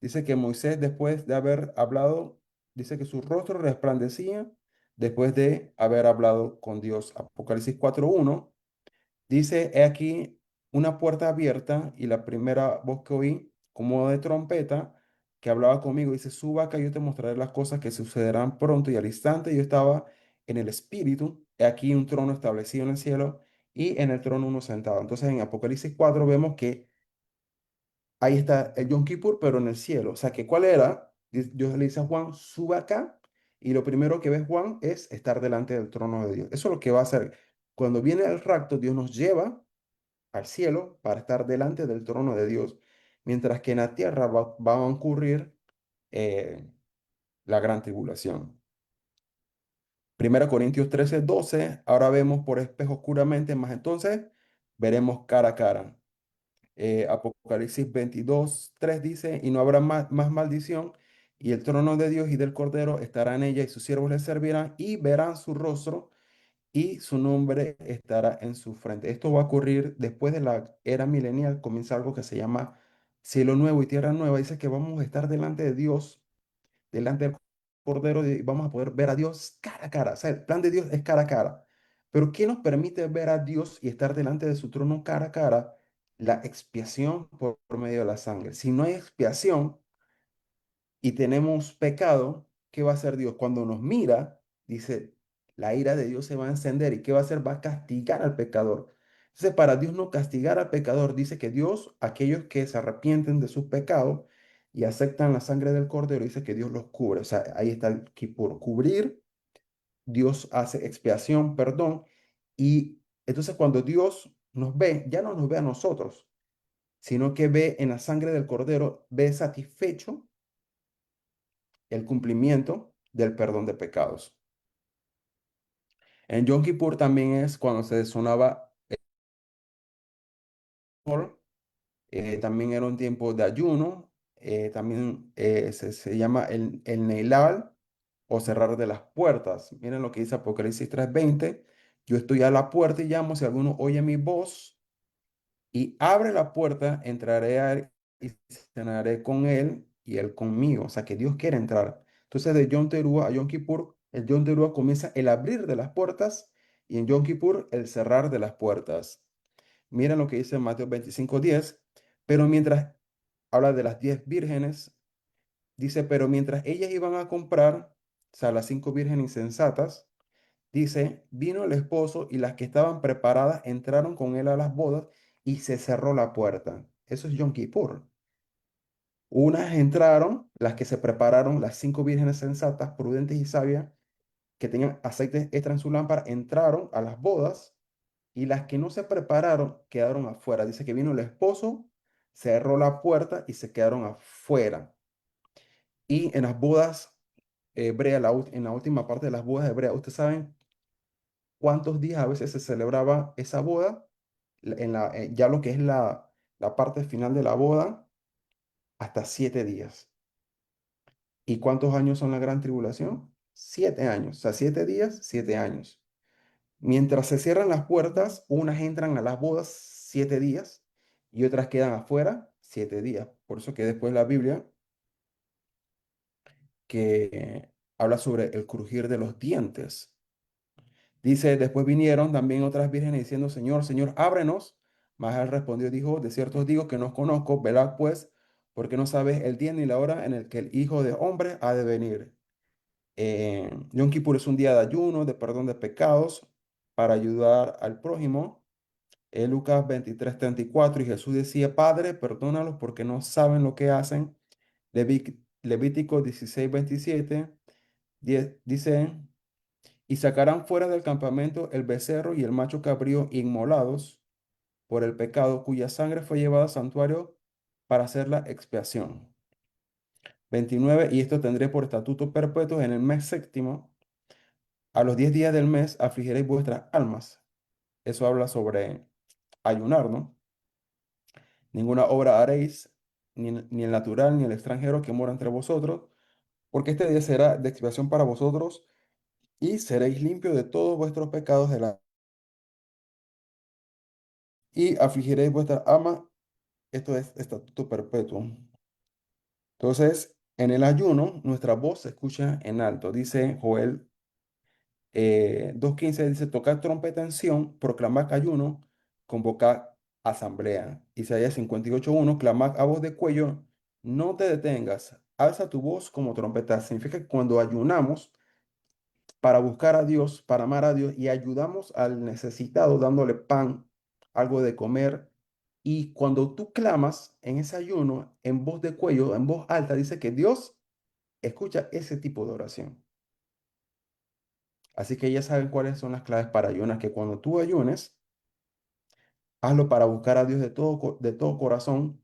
Dice que Moisés, después de haber hablado, dice que su rostro resplandecía después de haber hablado con Dios. Apocalipsis 4:1 dice, he aquí, una puerta abierta y la primera voz que oí, como de trompeta, que hablaba conmigo, dice, suba acá, yo te mostraré las cosas que sucederán pronto y al instante. Yo estaba en el espíritu, he aquí un trono establecido en el cielo y en el trono uno sentado. Entonces en Apocalipsis 4 vemos que ahí está el Yom Kippur, pero en el cielo. O sea, que ¿cuál era? Dios le dice a Juan, sube acá. Y lo primero que ve Juan es estar delante del trono de Dios. Eso es lo que va a hacer. Cuando viene el rapto, Dios nos lleva al cielo para estar delante del trono de Dios, mientras que en la tierra va a ocurrir eh, la gran tribulación. 1 Corintios 13:12, ahora vemos por espejo oscuramente, más entonces veremos cara a cara. Apocalipsis 22:3 dice, y no habrá más maldición, y el trono de Dios y del Cordero estará en ella, y sus siervos le servirán, y verán su rostro, y su nombre estará en su frente. Esto va a ocurrir después de la era milenial, comienza algo que se llama cielo nuevo y tierra nueva. Dice que vamos a estar delante de Dios, delante del Cordero, y vamos a poder ver a Dios cara a cara. O sea, el plan de Dios es cara a cara. Pero ¿qué nos permite ver a Dios y estar delante de su trono cara a cara? La expiación por medio de la sangre. Si no hay expiación, y tenemos pecado, ¿qué va a hacer Dios? Cuando nos mira, dice, la ira de Dios se va a encender y ¿qué va a hacer? Va a castigar al pecador. Entonces, para Dios no castigar al pecador, dice que Dios, aquellos que se arrepienten de sus pecados y aceptan la sangre del cordero, dice que Dios los cubre. O sea, ahí está el por cubrir, Dios hace expiación, perdón. Y entonces cuando Dios nos ve, ya no nos ve a nosotros, sino que ve en la sangre del cordero, ve satisfecho el cumplimiento del perdón de pecados. En Yom Kippur también es cuando se sonaba el sol, también era un tiempo de ayuno, también se llama el Neilal o cerrar de las puertas. Miren lo que dice Apocalipsis 3:20, yo estoy a la puerta y llamo, si alguno oye mi voz y abre la puerta, entraré a él y cenaré con él y él conmigo. O sea, que Dios quiere entrar. Entonces, de Yom Teruah a Yom Kippur, el Yom Teruah comienza el abrir de las puertas y en Yom Kippur el cerrar de las puertas. Miren lo que dice Mateo 25:10. Pero mientras habla de las 10 vírgenes, dice, pero mientras ellas iban a comprar, o sea, las 5 vírgenes insensatas, dice, vino el esposo y las que estaban preparadas entraron con él a las bodas y se cerró la puerta. Eso es Yom Kippur. Unas entraron, las que se prepararon, las 5 vírgenes sensatas, prudentes y sabias, que tenían aceite extra en su lámpara, entraron a las bodas y las que no se prepararon quedaron afuera. Dice que vino el esposo, cerró la puerta y se quedaron afuera. Y en las bodas hebreas, en la última parte de las bodas hebreas, ustedes saben cuántos días a veces se celebraba esa boda, ya lo que es la parte final de la boda, hasta 7 días. ¿Y cuántos años son la gran tribulación? 7 años, o sea, 7 días, 7 años. Mientras se cierran las puertas, unas entran a las bodas 7 días y otras quedan afuera 7 días. Por eso que después la Biblia que habla sobre el crujir de los dientes. Dice, después vinieron también otras vírgenes diciendo, Señor, Señor, ábrenos. Mas él respondió y dijo, de cierto os digo que no os conozco, velad pues, porque no sabes el día ni la hora en el que el Hijo de Hombre ha de venir. Yom Kippur es un día de ayuno, de perdón de pecados, para ayudar al prójimo. Lucas 23:34, y Jesús decía, Padre, perdónalos porque no saben lo que hacen. Levítico 16:27 dice, y sacarán fuera del campamento el becerro y el macho cabrío inmolados por el pecado, cuya sangre fue llevada al santuario para hacer la expiación. 29, y esto tendré por estatuto perpetuo en el mes séptimo. A los 10 días del mes afligiréis vuestras almas. Eso habla sobre ayunar, ¿no? Ninguna obra haréis, ni el natural, ni el extranjero que mora entre vosotros, porque este día será de expiación para vosotros, y seréis limpios de todos vuestros pecados y afligiréis vuestra alma. Esto es estatuto perpetuo. Entonces, en el ayuno, nuestra voz se escucha en alto. Dice Joel 2:15, dice, tocad trompeta en Sión, proclamad ayuno, convocad asamblea. Isaías 58:1, clama a voz de cuello, no te detengas, alza tu voz como trompeta. Significa que cuando ayunamos para buscar a Dios, para amar a Dios y ayudamos al necesitado dándole pan, algo de comer, y cuando tú clamas en ese ayuno en voz de cuello, en voz alta, dice que Dios escucha ese tipo de oración. Así que ya saben cuáles son las claves para ayunar, que cuando tú ayunes, hazlo para buscar a Dios de todo, de todo corazón.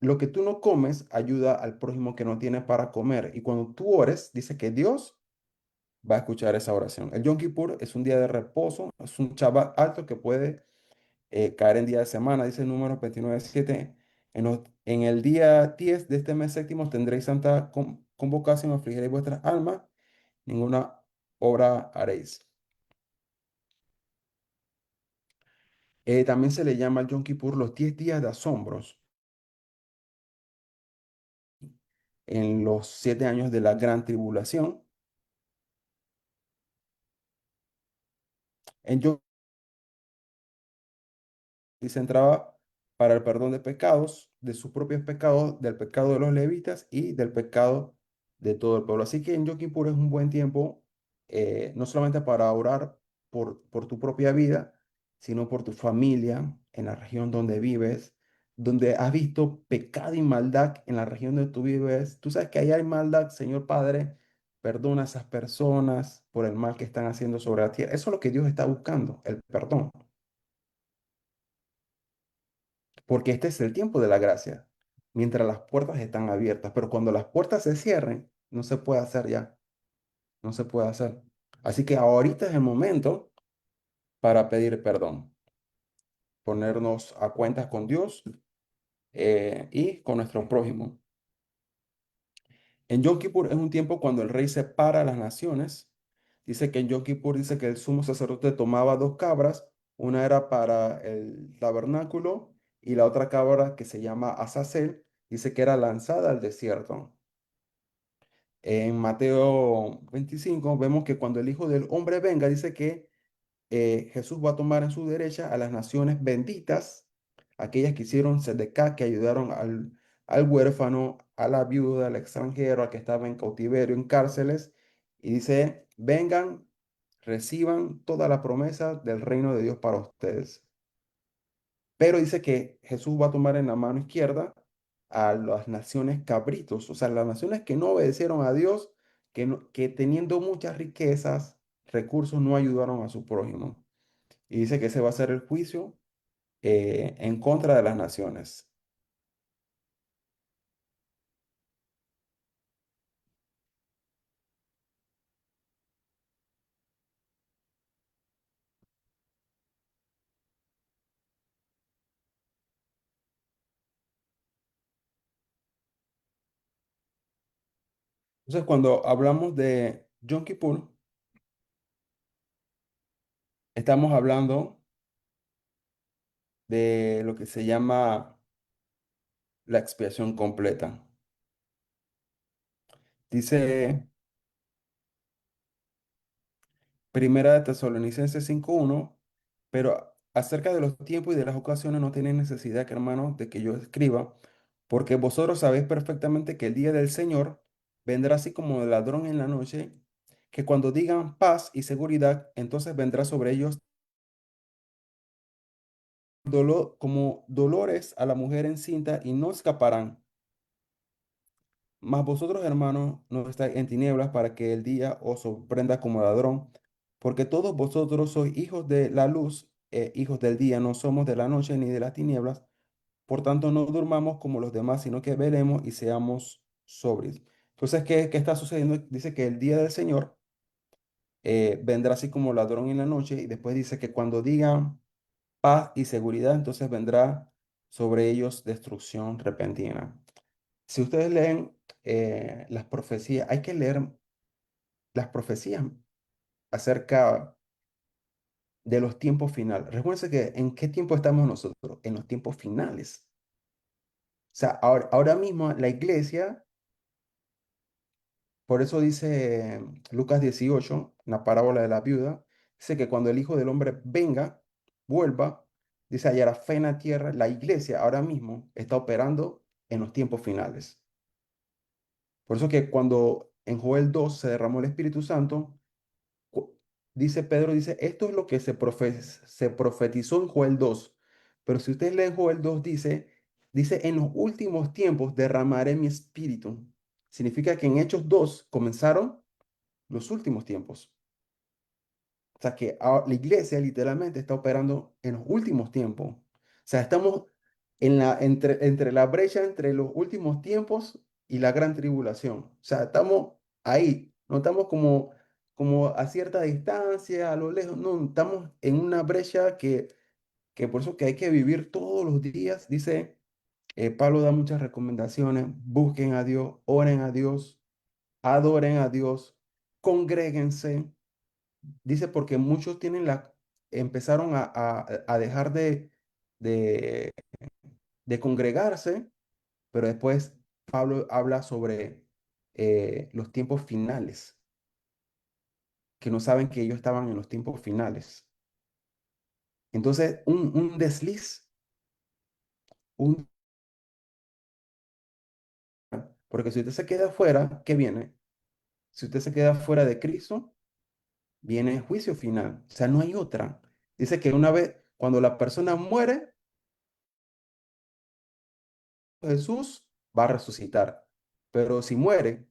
Lo que tú no comes ayuda al prójimo que no tiene para comer. Y cuando tú ores, dice que Dios va a escuchar esa oración. El Yom Kippur es un día de reposo, es un Shabbat alto que puede caer en día de semana, dice el número 29:7. En el día 10 de este mes séptimo tendréis santa convocación, afligiréis vuestras almas, ninguna obra haréis. También se le llama al Yom Kippur los 10 días de asombros en los 7 años de la gran tribulación. En Yom y se entraba para el perdón de pecados, de sus propios pecados, del pecado de los levitas y del pecado de todo el pueblo. Así que en Yom Kippur es un buen tiempo, no solamente para orar por tu propia vida, sino por tu familia, en la región donde vives, donde has visto pecado y maldad en la región donde tú vives. Tú sabes que ahí hay maldad, Señor Padre. Perdona a esas personas por el mal que están haciendo sobre la tierra. Eso es lo que Dios está buscando, el perdón. Porque este es el tiempo de la gracia, mientras las puertas están abiertas, pero cuando las puertas se cierren, no se puede hacer ya, no se puede hacer. Así que ahorita es el momento para pedir perdón, ponernos a cuentas con Dios y con nuestro prójimo. En Yom Kippur es un tiempo cuando el rey separa a las naciones. Dice que en Yom Kippur dice que el sumo sacerdote tomaba dos cabras, una era para el tabernáculo y la otra cabra que se llama Azazel, dice que era lanzada al desierto. En Mateo 25 vemos que cuando el Hijo del Hombre venga, dice que Jesús va a tomar en su derecha a las naciones benditas, aquellas que hicieron Sedecá, que ayudaron al huérfano, a la viuda, al extranjero, al que estaba en cautiverio, en cárceles. Y dice, vengan, reciban toda la promesa del reino de Dios para ustedes. Pero dice que Jesús va a tomar en la mano izquierda a las naciones cabritos, o sea, las naciones que no obedecieron a Dios, que teniendo muchas riquezas, recursos, no ayudaron a su prójimo. Y dice que ese va a ser el juicio en contra de las naciones. Entonces, cuando hablamos de Yom Kippur, estamos hablando de lo que se llama la expiación completa. Dice Primera de Tesalonicenses 5:1, pero acerca de los tiempos y de las ocasiones no tenéis necesidad, que hermanos, de que yo escriba, porque vosotros sabéis perfectamente que el día del Señor vendrá así como el ladrón en la noche, que cuando digan paz y seguridad, entonces vendrá sobre ellos dolor, como dolores a la mujer encinta y no escaparán. Mas vosotros, hermanos, no estáis en tinieblas para que el día os sorprenda como ladrón, porque todos vosotros sois hijos de la luz, hijos del día, no somos de la noche ni de las tinieblas. Por tanto, no durmamos como los demás, sino que veremos y seamos sobrios. Entonces, ¿qué está sucediendo? Dice que el día del Señor vendrá así como ladrón en la noche, y después dice que cuando digan paz y seguridad, entonces vendrá sobre ellos destrucción repentina. Si ustedes leen las profecías, hay que leer las profecías acerca de los tiempos finales. Recuerden que en qué tiempo estamos nosotros, en los tiempos finales. O sea, ahora mismo la iglesia, por eso dice Lucas 18, la parábola de la viuda, dice que cuando el Hijo del Hombre venga, vuelva, dice, hallará fe en la tierra. La iglesia ahora mismo está operando en los tiempos finales. Por eso que cuando en Joel 2 se derramó el Espíritu Santo, dice Pedro, dice, esto es lo que se profetizó en Joel 2. Pero si ustedes leen Joel 2, dice, en los últimos tiempos derramaré mi espíritu. Significa que en Hechos 2 comenzaron los últimos tiempos. O sea que la iglesia literalmente está operando en los últimos tiempos. O sea, estamos entre la brecha entre los últimos tiempos y la gran tribulación. O sea, estamos ahí. No estamos como a cierta distancia, a lo lejos. No, estamos en una brecha que por eso que hay que vivir todos los días. Dice, Pablo da muchas recomendaciones. Busquen a Dios, oren a Dios, adoren a Dios, congréguense. Dice porque muchos empezaron a dejar de, de congregarse, pero después Pablo habla sobre los tiempos finales, que no saben que ellos estaban en los tiempos finales. Entonces, un desliz, un, porque si usted se queda fuera, ¿qué viene? Si usted se queda fuera de Cristo, viene el juicio final. O sea, no hay otra. Dice que una vez, cuando la persona muere, Jesús va a resucitar. Pero si muere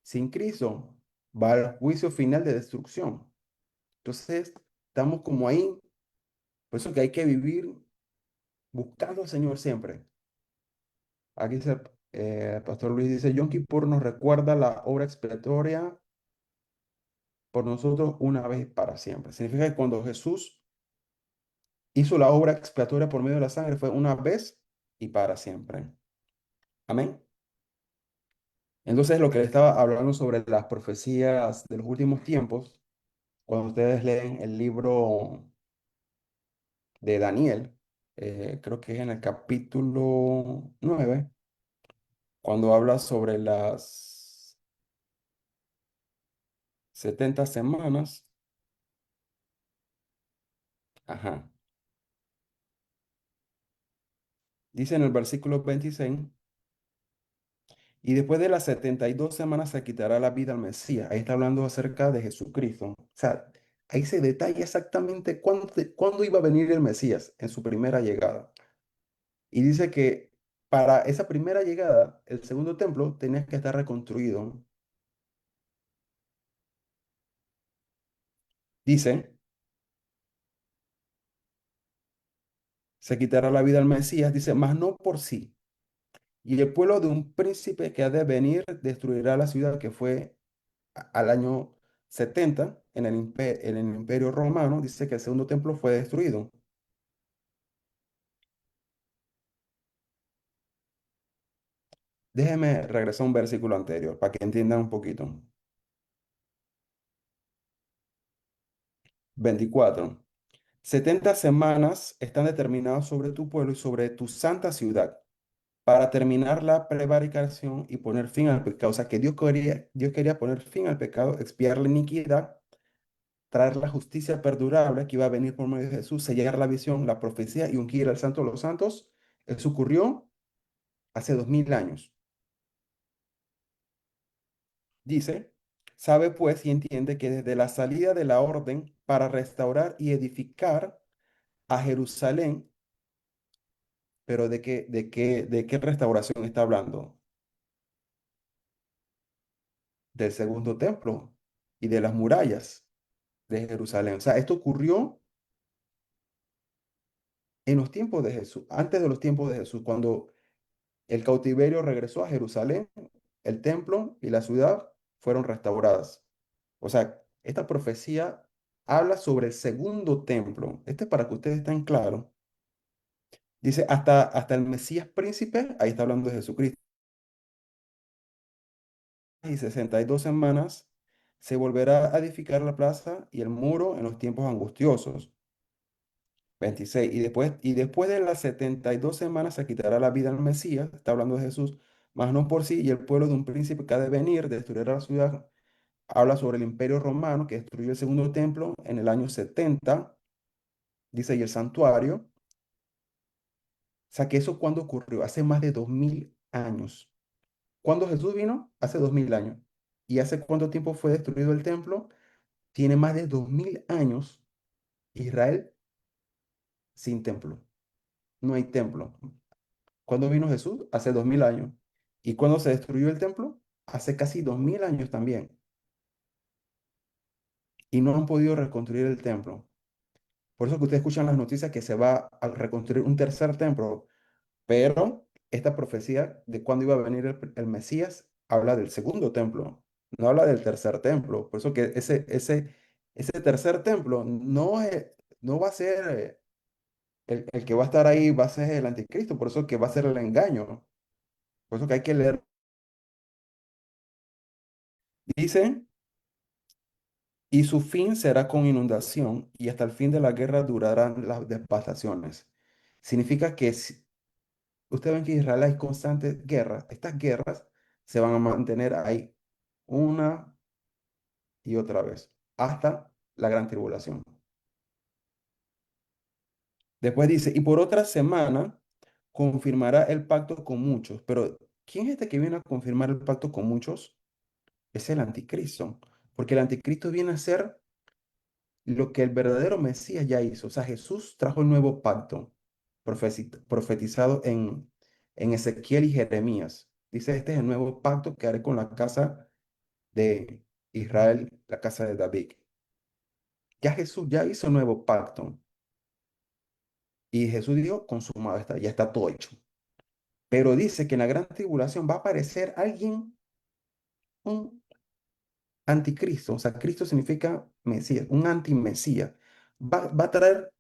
sin Cristo, va al juicio final de destrucción. Entonces, estamos como ahí. Por eso que hay que vivir buscando al Señor siempre. Aquí dice, Pastor Luis dice, Yom Kippur nos recuerda la obra expiatoria por nosotros una vez y para siempre. Significa que cuando Jesús hizo la obra expiatoria por medio de la sangre fue una vez y para siempre. Amén. Entonces, lo que le estaba hablando sobre las profecías de los últimos tiempos, cuando ustedes leen el libro de Daniel, creo que es en el capítulo 9 cuando habla sobre las 70 semanas. Ajá. Dice en el versículo 26, y después de las 72 semanas se quitará la vida al Mesías. Ahí está hablando acerca de Jesucristo. O sea, ahí se detalla exactamente cuándo iba a venir el Mesías en su primera llegada. Y dice que para esa primera llegada, el segundo templo tenía que estar reconstruido. Dice, se quitará la vida al Mesías, dice, mas no por sí. Y el pueblo de un príncipe que ha de venir destruirá la ciudad que fue al año 70 en el Imperio Romano. Dice que el segundo templo fue destruido. Déjeme regresar a un versículo anterior para que entiendan un poquito. 24. 70 semanas están determinadas sobre tu pueblo y sobre tu santa ciudad para terminar la prevaricación y poner fin al pecado. O sea, que Dios quería poner fin al pecado, expiar la iniquidad, traer la justicia perdurable que iba a venir por medio de Jesús, sellar la visión, la profecía y ungir al Santo de los Santos. Eso ocurrió hace 2000 años. Dice, sabe pues y entiende que desde la salida de la orden para restaurar y edificar a Jerusalén, pero ¿de qué restauración está hablando? Del segundo templo y de las murallas de Jerusalén. O sea, esto ocurrió en los tiempos de Jesús, antes de los tiempos de Jesús, cuando el cautiverio regresó a Jerusalén, el templo y la ciudad fueron restauradas. O sea, esta profecía habla sobre el segundo templo. Este es para que ustedes estén claros. Dice, hasta el Mesías príncipe, ahí está hablando de Jesucristo, y 62 semanas se volverá a edificar la plaza y el muro en los tiempos angustiosos. 26. Y después de las 72 semanas se quitará la vida al Mesías, está hablando de Jesús, mas no por sí, y el pueblo de un príncipe que ha de venir, destruirá la ciudad. Habla sobre el imperio romano que destruyó el segundo templo en el año 70, dice, y el santuario. sea, que eso cuando ocurrió, hace más de 2000 años. Cuando Jesús vino, hace 2000 años. ¿Y hace cuánto tiempo fue destruido el templo? Tiene más de 2000 años Israel sin templo. No hay templo. ¿Cuándo vino Jesús? Hace 2000 años. ¿Y cuándo se destruyó el templo? Hace casi 2000 años también. Y no han podido reconstruir el templo. Por eso que ustedes escuchan las noticias que se va a reconstruir un tercer templo. Pero esta profecía de cuándo iba a venir el Mesías habla del segundo templo, no habla del tercer templo. Por eso que ese tercer templo no va a ser el que va a estar ahí, va a ser el anticristo. Por eso que va a ser el engaño. Por eso que hay que leer. Dice, y su fin será con inundación, y hasta el fin de la guerra durarán las devastaciones. Significa que ustedes ven que en Israel hay constantes guerras. Estas guerras se van a mantener ahí una y otra vez hasta la gran tribulación. Después dice, y por otra semana confirmará el pacto con muchos. Pero ¿quién es este que viene a confirmar el pacto con muchos? Es el anticristo. Porque el anticristo viene a ser lo que el verdadero Mesías ya hizo. O sea, Jesús trajo el nuevo pacto profetizado en Ezequiel y Jeremías. Dice, este es el nuevo pacto que haré con la casa de Israel, la casa de David. Ya Jesús ya hizo un nuevo pacto. Y Jesús dijo, consumado está, ya está todo hecho. Pero dice que en la gran tribulación va a aparecer alguien, un anticristo. O sea, Cristo significa Mesías, un antimesías. Va a traer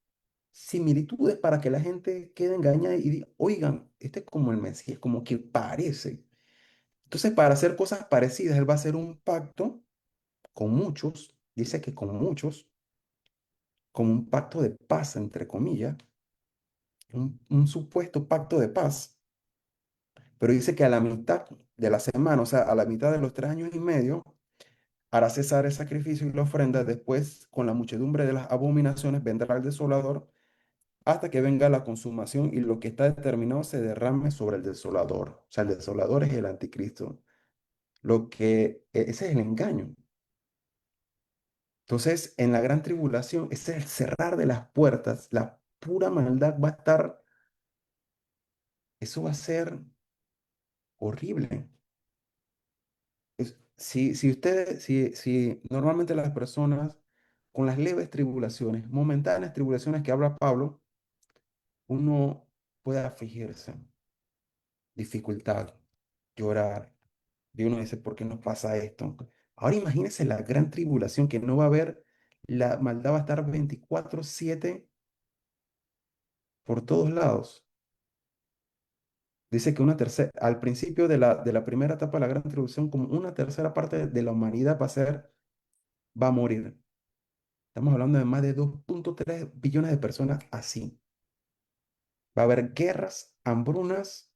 similitudes para que la gente quede engañada y diga, oigan, este es como el Mesías, como que parece. Entonces, para hacer cosas parecidas, él va a hacer un pacto con muchos, dice que con muchos, como un pacto de paz, entre comillas, un supuesto pacto de paz. Pero dice que a la mitad de la semana, o sea, a la mitad de los 3 años y medio, hará cesar el sacrificio y la ofrenda. Después, con la muchedumbre de las abominaciones, vendrá el desolador hasta que venga la consumación y lo que está determinado se derrame sobre el desolador. O sea, el desolador es el anticristo. Ese es el engaño. Entonces, en la gran tribulación, ese es el cerrar de las puertas. La pura maldad va a estar, eso va a ser horrible. Si normalmente las personas con las leves tribulaciones, momentáneas tribulaciones que habla Pablo, uno puede afligirse, dificultad, llorar, y uno dice, ¿por qué nos pasa esto? Ahora imagínense la gran tribulación que no va a haber, la maldad va a estar 24/7 por todos lados. Dice que al principio de la primera etapa de la gran tribulación, como una tercera parte de la humanidad va a morir. Estamos hablando de más de 2,3 billones de personas así. Va a haber guerras, hambrunas,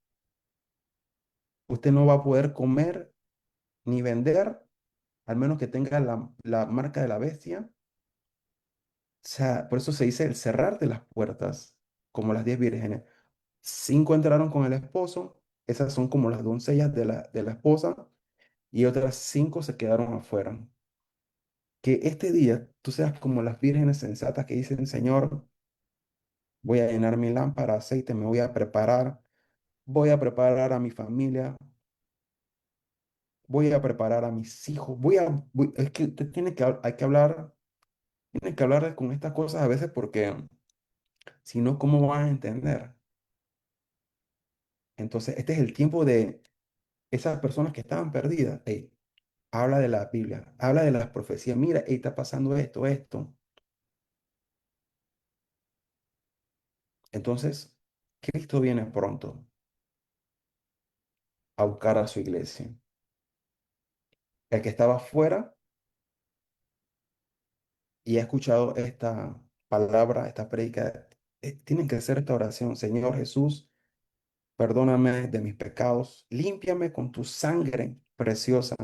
usted no va a poder comer ni vender, al menos que tenga la marca de la bestia. O sea, por eso se dice el cerrar de las puertas, como las 10 vírgenes. 5 entraron con el esposo, esas son como las doncellas de la esposa, y otras 5 se quedaron afuera. Que este día tú seas como las vírgenes sensatas que dicen, Señor, voy a llenar mi lámpara de aceite, me voy a preparar a mi familia, voy a preparar a mis hijos, es que usted hay que hablar, tiene que hablar con estas cosas a veces porque si no, ¿cómo van a entender? Entonces, este es el tiempo de esas personas que estaban perdidas. Ey, habla de la Biblia, habla de las profecías. Mira, ey, está pasando esto, esto. Entonces, Cristo viene pronto a buscar a su iglesia. El que estaba fuera y ha escuchado esta palabra, esta prédica, tienen que hacer esta oración. Señor Jesús, perdóname de mis pecados, límpiame con tu sangre preciosa,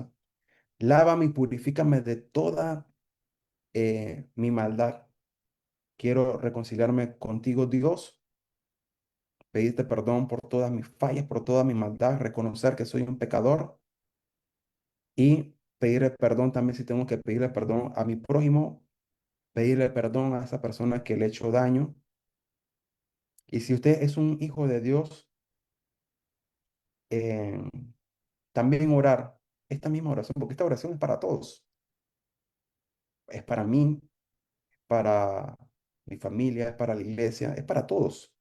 lávame y purifícame de toda mi maldad. Quiero reconciliarme contigo, Dios, pedirte perdón por todas mis fallas, por toda mi maldad, reconocer que soy un pecador y pedirle perdón también si tengo que pedirle perdón a mi prójimo, pedirle perdón a esa persona que le he hecho daño. Y si usted es un hijo de Dios, eh, también orar esta misma oración, porque esta oración es para todos, es para mí, para mi familia, es para la iglesia, es para todos.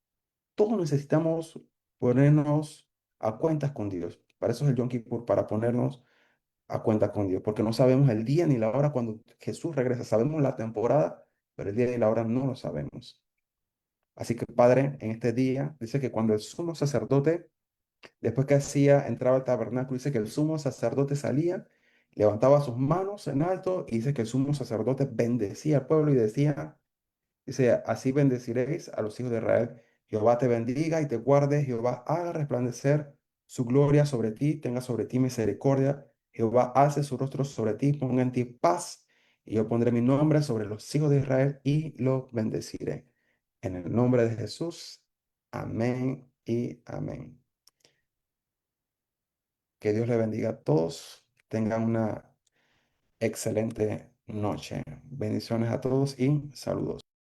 Todos necesitamos ponernos a cuentas con Dios. Para eso es el Yom Kippur, para ponernos a cuentas con Dios, porque no sabemos el día ni la hora cuando Jesús regresa. Sabemos la temporada, pero el día y la hora no lo sabemos. Así que, Padre, en este día dice que cuando el sumo sacerdote, después que hacía, entraba al tabernáculo, dice que el sumo sacerdote salía, levantaba sus manos en alto y dice que el sumo sacerdote bendecía al pueblo y decía, dice, así bendeciréis a los hijos de Israel. Jehová te bendiga y te guarde. Jehová haga resplandecer su gloria sobre ti, tenga sobre ti misericordia. Jehová alce su rostro sobre ti, ponga en ti paz. Y yo pondré mi nombre sobre los hijos de Israel y los bendeciré. En el nombre de Jesús. Amén y amén. Que Dios le bendiga a todos. Tengan una excelente noche. Bendiciones a todos y saludos.